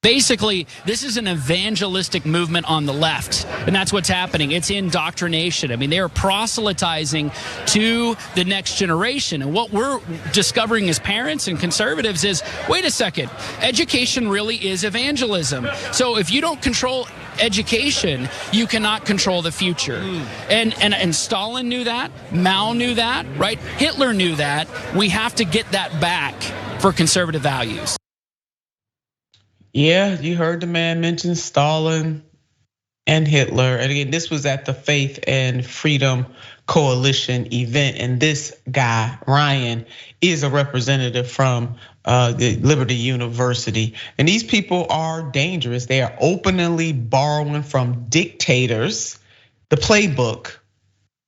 Basically, this is an evangelistic movement on the left, and that's what's happening. It's indoctrination. I mean, they are proselytizing to the next generation. And what we're discovering as parents and conservatives is, wait a second, education really is evangelism. So if you don't control education, you cannot control the future. And Stalin knew that, Mao knew that, right? Hitler knew that. We have to get that back for conservative values. Yeah, you heard the man mention Stalin and Hitler. And again, this was at the Faith and Freedom Coalition event. And this guy, Ryan, is a representative from the Liberty University. And these people are dangerous. They are openly borrowing from dictators, the playbook,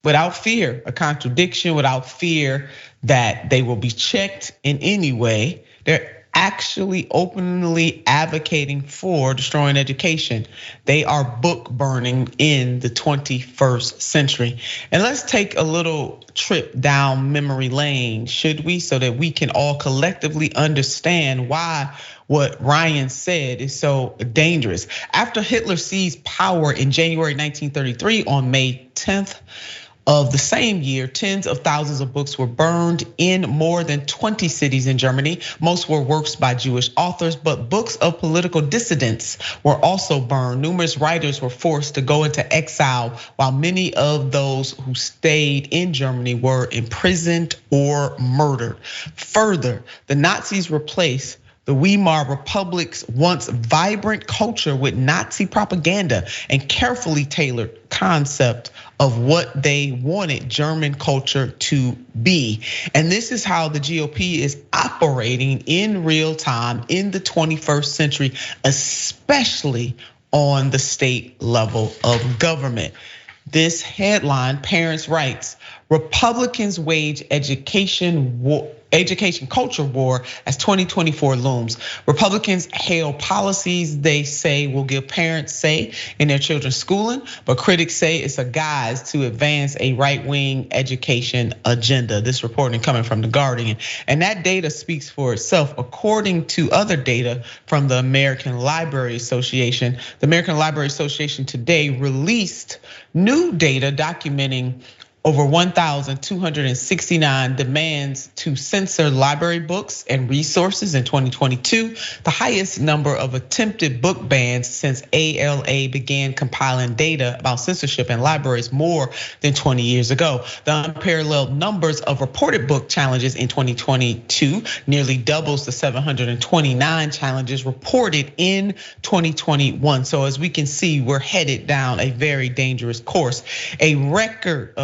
without fear, a contradiction, without fear that they will be checked in any way. They're actually openly advocating for destroying education. They are book burning in the 21st century. And let's take a little trip down memory lane, should we? So that we can all collectively understand why what Ryan said is so dangerous. After Hitler seized power in January 1933, on May 10th, of the same year, tens of thousands of books were burned in more than 20 cities in Germany. Most were works by Jewish authors, but books of political dissidents were also burned. Numerous writers were forced to go into exile, while many of those who stayed in Germany were imprisoned or murdered. Further, the Nazis replaced the Weimar Republic's once vibrant culture with Nazi propaganda and carefully tailored concept of what they wanted German culture to be. And this is how the GOP is operating in real time in the 21st century, especially on the state level of government. This headline, Parents' Rights, Republicans wage education culture war as 2024 looms. Republicans hail policies they say will give parents say in their children's schooling, but critics say it's a guise to advance a right-wing education agenda. This reporting coming from The Guardian. And that data speaks for itself. According to other data from the American Library Association, the American Library Association today released new data documenting over 1,269 demands to censor library books and resources in 2022, the highest number of attempted book bans since ALA began compiling data about censorship in libraries more than 20 years ago. The unparalleled numbers of reported book challenges in 2022 nearly doubles the 729 challenges reported in 2021. So as we can see, we're headed down a very dangerous course. A record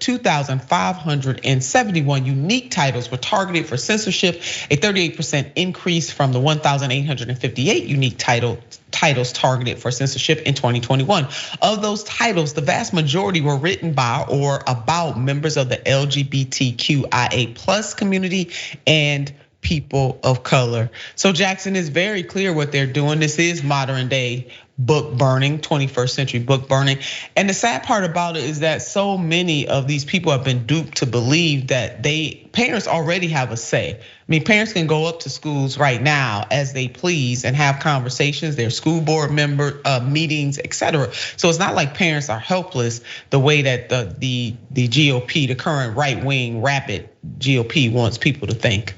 2,571 unique titles were targeted for censorship, a 38% increase from the 1,858 unique titles targeted for censorship in 2021. Of those titles, the vast majority were written by or about members of the LGBTQIA+ community and people of color. So Jackson, is very clear what they're doing. This is modern day book burning, 21st century book burning. And the sad part about it is that so many of these people have been duped to believe that parents already have a say. I mean, parents can go up to schools right now as they please and have conversations, their school board member meetings, etc. So it's not like parents are helpless the way that the GOP, the current right-wing rapid GOP wants people to think.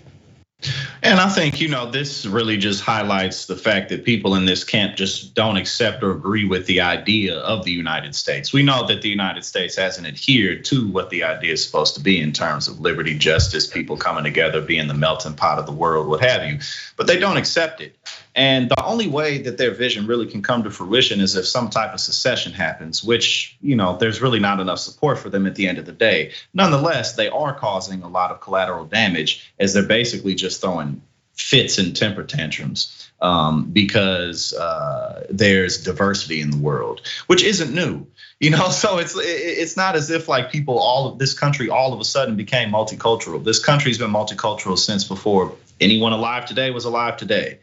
And I think, this really just highlights the fact that people in this camp just don't accept or agree with the idea of the United States. We know that the United States hasn't adhered to what the idea is supposed to be in terms of liberty, justice, people coming together, being the melting pot of the world, what have you, but they don't accept it. And the only way that their vision really can come to fruition is if some type of secession happens, which, there's really not enough support for them at the end of the day. Nonetheless, they are causing a lot of collateral damage as they're basically just throwing fits and temper tantrums because there's diversity in the world, which isn't new. So it's not as if like this country all of a sudden became multicultural. This country's been multicultural since before anyone alive today was alive today.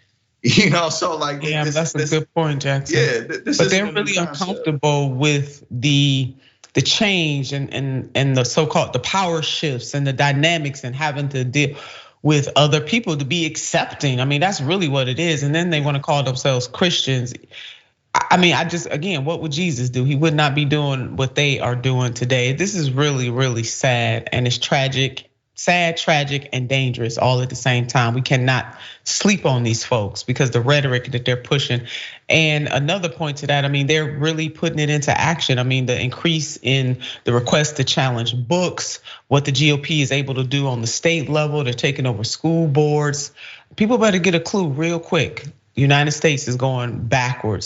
So like, yeah, that's a good point, Jackson. Yeah, but they're really uncomfortable with the change and the so-called the power shifts and the dynamics and having to deal with other people, to be accepting. I mean, that's really what it is. And then they want to call themselves Christians. I mean, again, what would Jesus do? He would not be doing what they are doing today. This is really, really sad, and it's tragic, sad, tragic, and dangerous all at the same time. We cannot sleep on these folks because the rhetoric that they're pushing. And another point to that, I mean, they're really putting it into action. I mean, the increase in the request to challenge books, what the GOP is able to do on the state level, they're taking over school boards. People better get a clue real quick. The United States is going backwards.